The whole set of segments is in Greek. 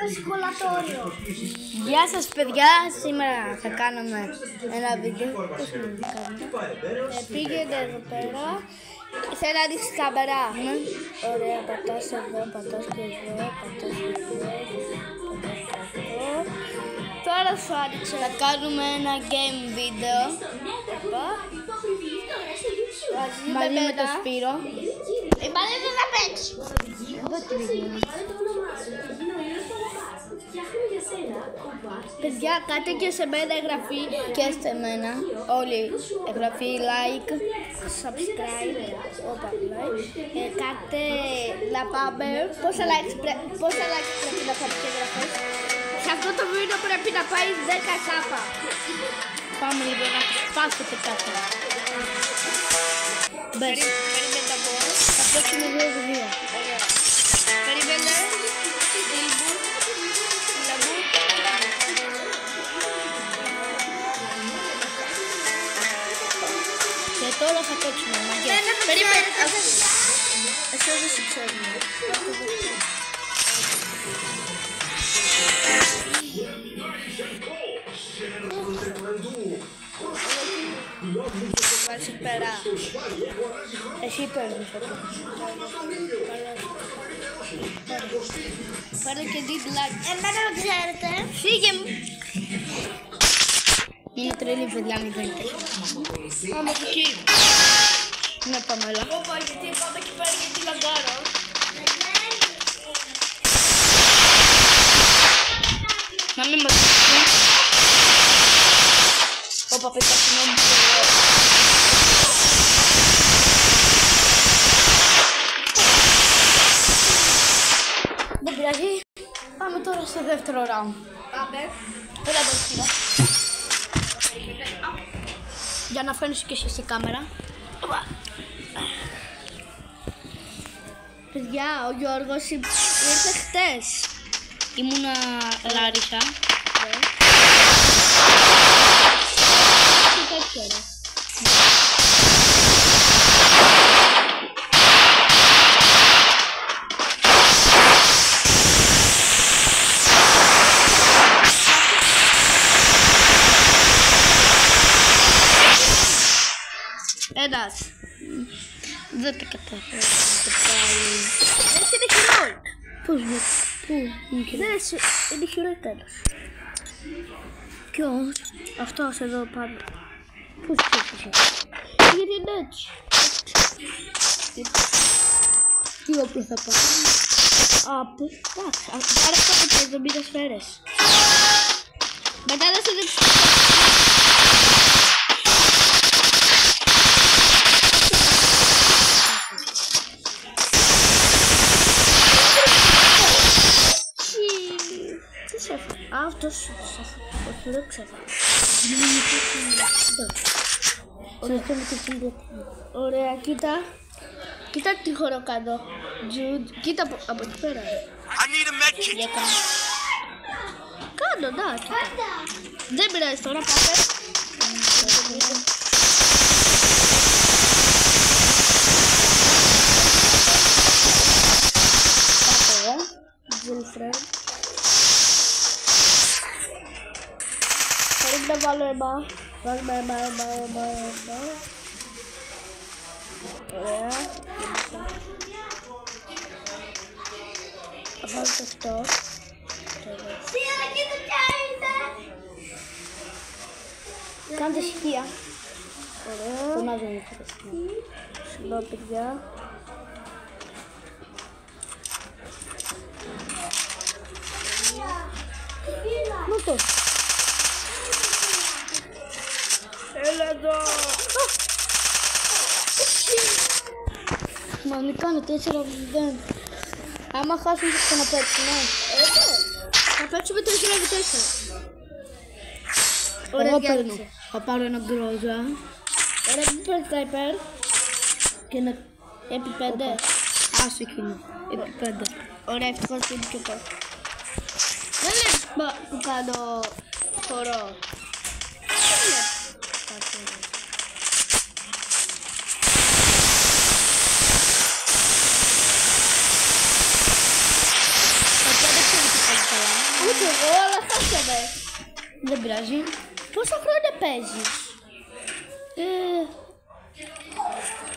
το σκολατόριο. Γεια σας παιδιά, σήμερα θα κάνουμε ένα βίντεο. Πήγαινε εδώ πέρα. Θέλω να δείξεις κάμερα. Ωραία, πατάς εδώ, πατάς και εδώ, πατάς και εδώ, πατάς και εδώ. Τώρα σου άνοιξε. Θα κάνουμε ένα game βίντεο. Μαζί με το Σπύρο. Η μπαλέτα θα παίξει. Παιδιά, κάτε και σε μένα εγγραφή και σε μένα. Όλοι εγγραφή, like, subscribe. Όπα, like. Κάτε να πάμε. Πόσα likes πρέπει να πάμε και εγγραφές. Σε αυτό το βίντεο πρέπει να πάει 10k. Πάμε λίγο να σπάσετε κάτι. Περιμένετε τα μπορώ. Θα παίξουμε 2-2. Ωραία. Περιμένετε. Και τώρα θα παίξουμε μαγιά. Περιμένετε. Εσύ δεν σε ξέρουμε. Βάλεις πέρα. Εσύ παίρνεις αυτό. Πάρε και dislike. Εμένα δεν ξέρετε. Φύγε μου. Είναι τρελή παιδιά, μην δείτε. Πάμε εκεί. Ναι, πάμε έλα. Όπα, γιατί πάμε εκεί πέρα γιατί λαγκάρω. Να μην μας δείτε. Όπα, παιδιά, συγγνώμη. Δεν πειράζει. Πάμε τώρα στο δεύτερο round. Πάμε. Έλα εδώ σκύλα. Για να φαίνεσαι και εσύ στη κάμερα. Παιδιά, ο Γιώργος ήρθε χτες. Ήμουνα Λάρισα. Και τέτοιο ρε. Ένας. Δεν τα κατάφερα. Έτσι είναι χειρό. Πώς είναι, πού είναι χειρό. Είναι χειρό τέλος. Ποιος, αυτός εδώ πάνω. Πώς είναι. Γιατί είναι έτσι. Τι όπλο θα πάω. Από, εντάξει, άρα πάμε και 70 σφαίρες. Μετά θα σε δείξω. Αυτός δεν ξέρω. Ωραία, κοίτα. Κοίτα τι χώρο κάνω. Κοίτα από εκεί πέρα. Κάνω, να, κοίτα. Δεν πειράζει τώρα, πάτε. Πάτε, πρέπει να βάλω εμά. Βάλουμε εμά. Ωραία. Θα βάλω και αυτό. Κάντε ησυχία. Ωραία. Φωνάζω είναι αυτό το ησυχία. Συγγνώμη παιδιά. Μότο. Έλα εδώ! Μα μην κάνω 4-0. Άμα χάσουμε θα ξαναπαίξουμε. Θα παίξουμε 4-4. Ωραία, παίρνω. Θα πάρω ένα γκρόζα. Ωραία, μην παίρνει τα υπέρ. Και ένα επί 5. Άσο εκείνο. Επί 5. Ωραία, ευτυχώς είναι και το. Δεν βλέπεις που κάνω χορό. Θα Ούτε εγώ, αλλά χάσαμε. Δεν πειράζει. Πόσα χρόνια παίζεις?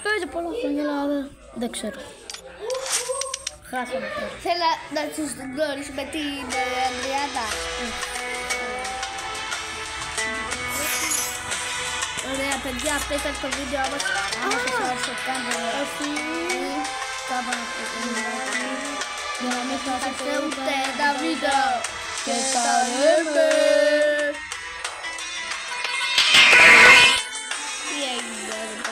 Παίζω πολλά χρόνια, αλλά δεν ξέρω. Χάσαμε τώρα. Θέλω να τους γνωρίσουμε την Ανδριάννα. Ωραία παιδιά, αυτό ήταν το βίντεο μας. Αν σας άρεσε, κάντε για να μην χάσετε ούτε ένα βίντεο. Και τα λέμε!